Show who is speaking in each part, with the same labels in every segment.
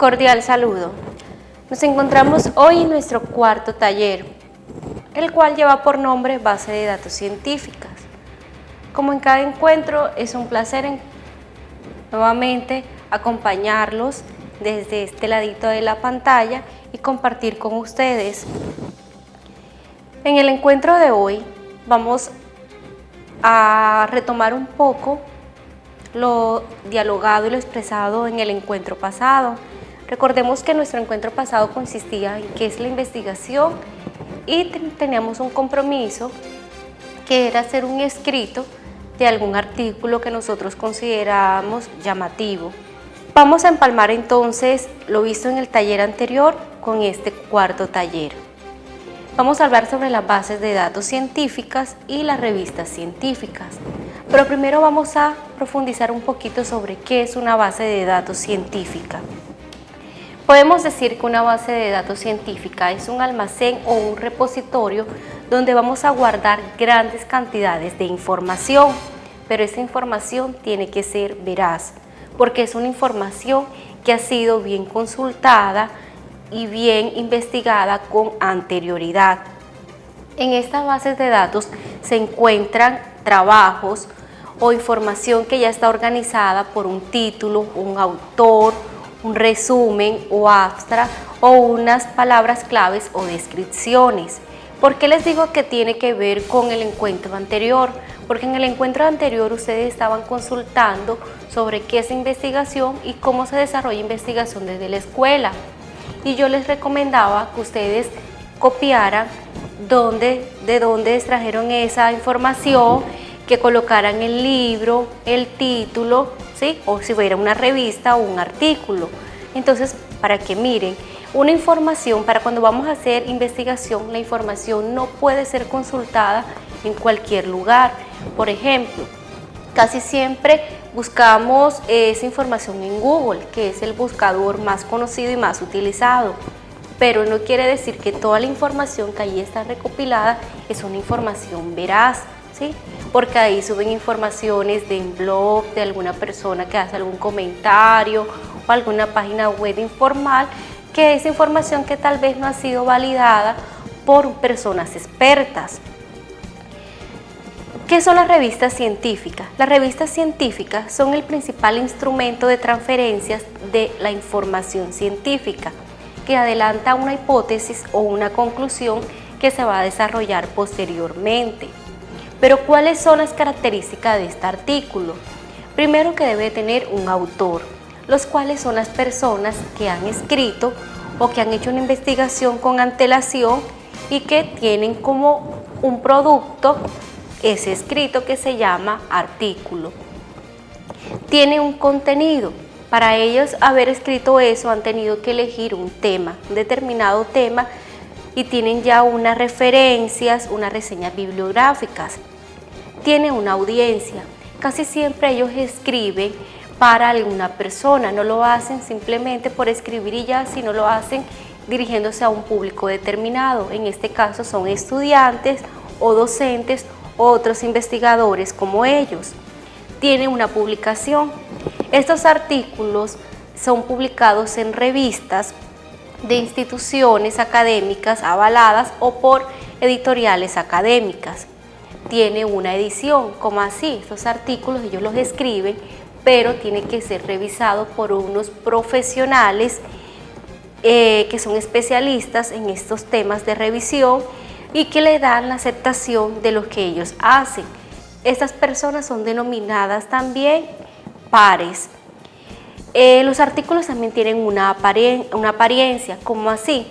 Speaker 1: Cordial saludo. Nos encontramos hoy en nuestro cuarto taller, el cual lleva por nombre Base de Datos Científicas. Como en cada encuentro, es un placer nuevamente acompañarlos desde este ladito de la pantalla y compartir con ustedes. En el encuentro de hoy vamos a retomar un poco lo dialogado y lo expresado en el encuentro pasado. Recordemos que nuestro encuentro pasado consistía en qué es la investigación y teníamos un compromiso que era hacer un escrito de algún artículo que nosotros consideramos llamativo. Vamos a empalmar entonces lo visto en el taller anterior con este cuarto taller. Vamos a hablar sobre las bases de datos científicas y las revistas científicas. Pero primero vamos a profundizar un poquito sobre qué es una base de datos científica. Podemos decir que una base de datos científica es un almacén o un repositorio donde vamos a guardar grandes cantidades de información, pero esa información tiene que ser veraz, porque es una información que ha sido bien consultada y bien investigada con anterioridad. En estas bases de datos se encuentran trabajos o información que ya está organizada por un título, un autor, un resumen o abstract o unas palabras claves o descripciones. ¿Por qué les digo que tiene que ver con el encuentro anterior? Porque en el encuentro anterior ustedes estaban consultando sobre qué es investigación y cómo se desarrolla investigación desde la escuela. Y yo les recomendaba que ustedes copiaran de dónde extrajeron esa información, que colocaran el libro, el título, ¿sí? O si fuera una revista o un artículo. Entonces, para que miren, una información, para cuando vamos a hacer investigación, la información no puede ser consultada en cualquier lugar. Por ejemplo, casi siempre buscamos esa información en Google, que es el buscador más conocido y más utilizado. Pero no quiere decir que toda la información que ahí está recopilada es una información veraz, ¿sí? Porque ahí suben informaciones de un blog, de alguna persona que hace algún comentario o alguna página web informal, que es información que tal vez no ha sido validada por personas expertas. ¿Qué son las revistas científicas? Las revistas científicas son el principal instrumento de transferencias de la información científica, que adelanta una hipótesis o una conclusión que se va a desarrollar posteriormente. Pero ¿cuáles son las características de este artículo? Primero, que debe tener un autor, los cuales son las personas que han escrito o que han hecho una investigación con antelación y que tienen como un producto ese escrito que se llama artículo. Tiene un contenido. Para ellos haber escrito eso han tenido que elegir un tema, un determinado tema, y tienen ya unas referencias, unas reseñas bibliográficas. Tiene una audiencia. Casi siempre ellos escriben para alguna persona, no lo hacen simplemente por escribir y ya, sino lo hacen dirigiéndose a un público determinado. En este caso son estudiantes o docentes o otros investigadores como ellos. Tiene una publicación. Estos artículos son publicados en revistas de instituciones académicas avaladas o por editoriales académicas. Tiene una edición, como así, estos artículos ellos los escriben, pero tiene que ser revisado por unos profesionales que son especialistas en estos temas de revisión y que le dan la aceptación de lo que ellos hacen. Estas personas son denominadas también pares. Los artículos también tienen una apariencia, como así,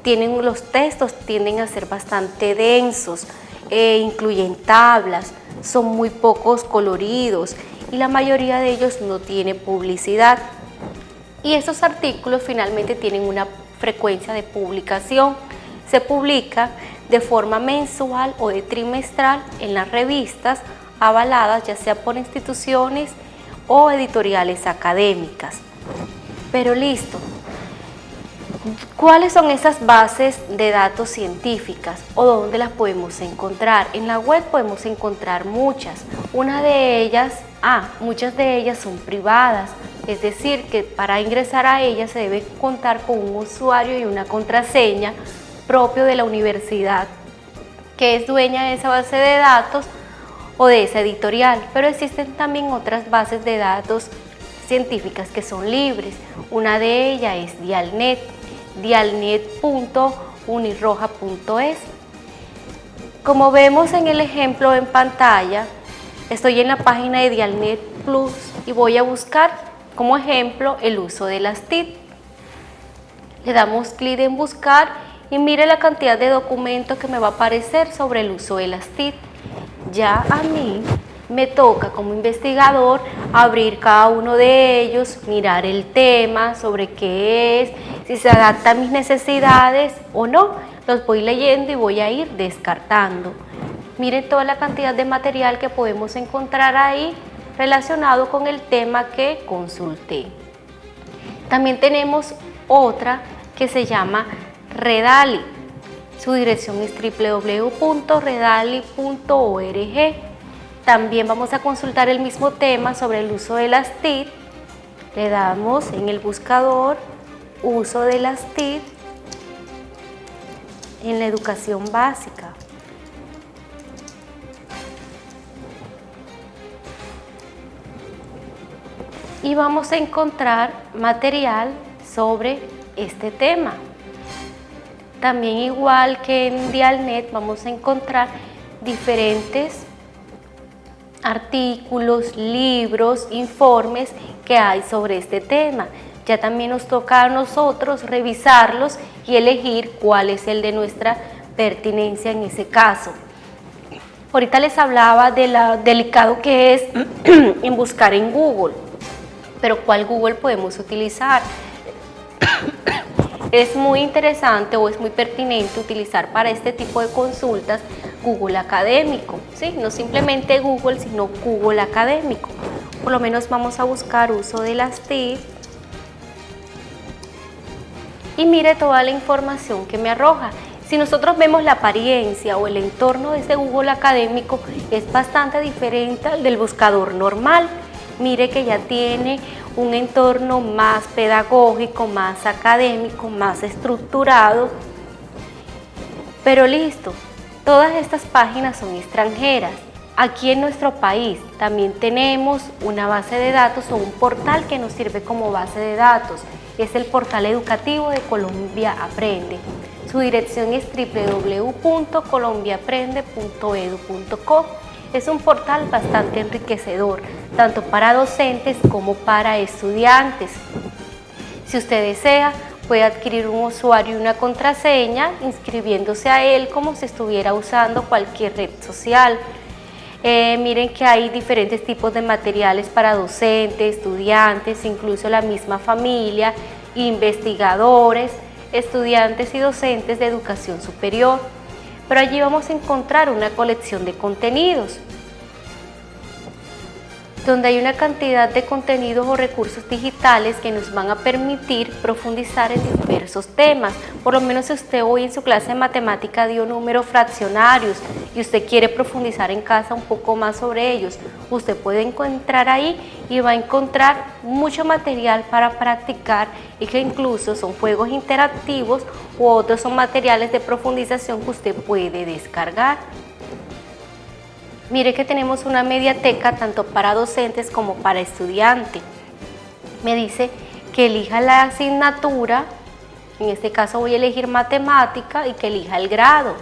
Speaker 1: los textos tienden a ser bastante densos, incluyen tablas, son muy pocos coloridos y la mayoría de ellos no tiene publicidad. Y estos artículos finalmente tienen una frecuencia de publicación. Se publica de forma mensual o de trimestral en las revistas avaladas, ya sea por instituciones o editoriales académicas. Pero listo, ¿cuáles son esas bases de datos científicas o dónde las podemos encontrar? En la web podemos encontrar muchas. Muchas de ellas son privadas, Es decir, que para ingresar a ella se debe contar con un usuario y una contraseña propio de la universidad que es dueña de esa base de datos o de esa editorial, pero existen también otras bases de datos científicas que son libres. Una de ellas es Dialnet, dialnet.unirroja.es. Como vemos en el ejemplo en pantalla, estoy en la página de Dialnet Plus y voy a buscar como ejemplo el uso de las TIC. Le damos clic en buscar y mire la cantidad de documentos que me va a aparecer sobre el uso de las TIC. Ya a mí me toca como investigador abrir cada uno de ellos, mirar el tema, sobre qué es, si se adapta a mis necesidades o no. Los voy leyendo y voy a ir descartando. Miren toda la cantidad de material que podemos encontrar ahí relacionado con el tema que consulté. También tenemos otra que se llama Redali. Su dirección es www.redali.org. También vamos a consultar el mismo tema sobre el uso de las TIC. Le damos en el buscador uso de las TIC en la educación básica. Y vamos a encontrar material sobre este tema. También igual que en Dialnet vamos a encontrar diferentes artículos, libros, informes que hay sobre este tema. Ya también nos toca a nosotros revisarlos y elegir cuál es el de nuestra pertinencia en ese caso. Ahorita les hablaba de lo delicado que es en buscar en Google, pero ¿cuál Google podemos utilizar? Es muy interesante o es muy pertinente utilizar para este tipo de consultas Google Académico, ¿sí? No simplemente Google, sino Google Académico. Por lo menos vamos a buscar uso de las TIC y mire toda la información que me arroja. Si nosotros vemos la apariencia o el entorno de este Google Académico, es bastante diferente al del buscador normal. Mire que ya tiene un entorno más pedagógico, más académico, más estructurado. Pero listo, todas estas páginas son extranjeras. Aquí en nuestro país también tenemos una base de datos o un portal que nos sirve como base de datos. Es el portal educativo de Colombia Aprende. Su dirección es www.colombiaaprende.edu.co. Es un portal bastante enriquecedor, tanto para docentes como para estudiantes. Si usted desea, puede adquirir un usuario y una contraseña inscribiéndose a él como si estuviera usando cualquier red social. Miren que hay diferentes tipos de materiales para docentes, estudiantes, incluso la misma familia, investigadores, estudiantes y docentes de educación superior. Pero allí vamos a encontrar una colección de contenidos, donde hay una cantidad de contenidos o recursos digitales que nos van a permitir profundizar en diversos temas. Por lo menos si usted hoy en su clase de matemática dio números fraccionarios y usted quiere profundizar en casa un poco más sobre ellos, usted puede encontrar ahí y va a encontrar mucho material para practicar y que incluso son juegos interactivos u otros son materiales de profundización que usted puede descargar. Mire que tenemos una mediateca tanto para docentes como para estudiantes. Me dice que elija la asignatura, en este caso voy a elegir matemática y que elija el grado.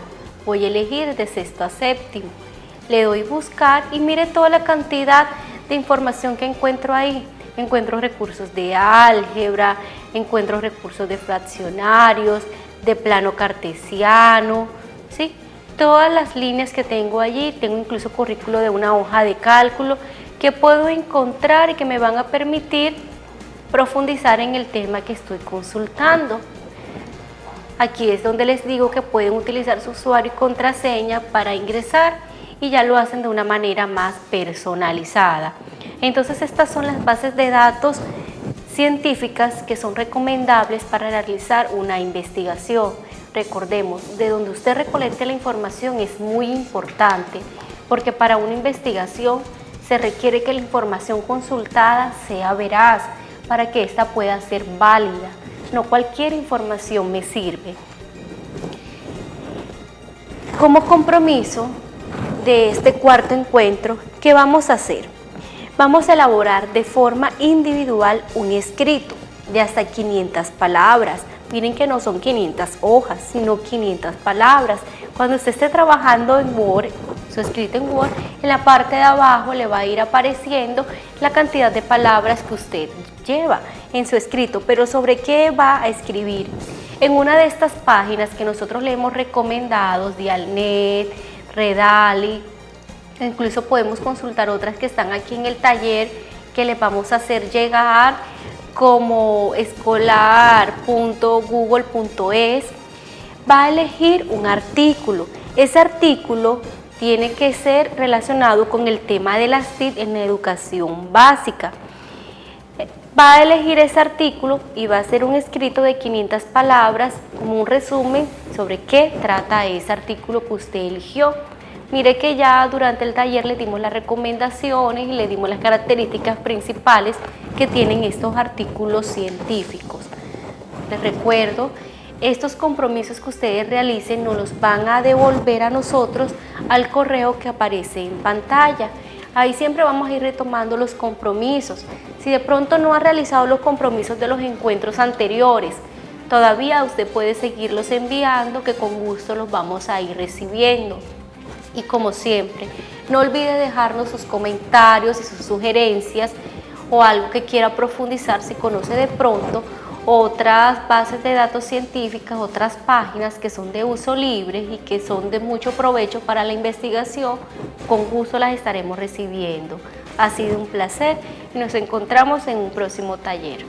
Speaker 1: Voy a elegir de sexto a séptimo. Le doy buscar y mire toda la cantidad de información que encuentro ahí. Encuentro recursos de álgebra, encuentro recursos de fraccionarios, de plano cartesiano, ¿sí? Todas las líneas que tengo allí, tengo incluso currículo de una hoja de cálculo que puedo encontrar y que me van a permitir profundizar en el tema que estoy consultando. Aquí es donde les digo que pueden utilizar su usuario y contraseña para ingresar y ya lo hacen de una manera más personalizada. Entonces estas son las bases de datos científicas que son recomendables para realizar una investigación. Recordemos, de donde usted recolecte la información es muy importante, porque para una investigación se requiere que la información consultada sea veraz, para que ésta pueda ser válida. No cualquier información me sirve. Como compromiso de este cuarto encuentro, ¿qué vamos a hacer? Vamos a elaborar de forma individual un escrito de hasta 500 palabras. Miren que no son 500 hojas, sino 500 palabras. Cuando usted esté trabajando en Word, su escrito en Word, en la parte de abajo le va a ir apareciendo la cantidad de palabras que usted lleva en su escrito. Pero ¿sobre qué va a escribir? En una de estas páginas que nosotros le hemos recomendado, Dialnet, Redaly, incluso podemos consultar otras que están aquí en el taller que les vamos a hacer llegar, como escolar.google.es, va a elegir un artículo. Ese artículo tiene que ser relacionado con el tema de las TIC en la educación básica. Va a elegir ese artículo y va a hacer un escrito de 500 palabras como un resumen sobre qué trata ese artículo que usted eligió. Mire que ya durante el taller le dimos las recomendaciones y le dimos las características principales que tienen estos artículos científicos. Les recuerdo, estos compromisos que ustedes realicen nos los van a devolver a nosotros al correo que aparece en pantalla. Ahí siempre vamos a ir retomando los compromisos. Si de pronto no ha realizado los compromisos de los encuentros anteriores, todavía usted puede seguirlos enviando, que con gusto los vamos a ir recibiendo. Y como siempre, no olvide dejarnos sus comentarios y sus sugerencias o algo que quiera profundizar si conoce de pronto otras bases de datos científicas, otras páginas que son de uso libre y que son de mucho provecho para la investigación. Con gusto las estaremos recibiendo. Ha sido un placer y nos encontramos en un próximo taller.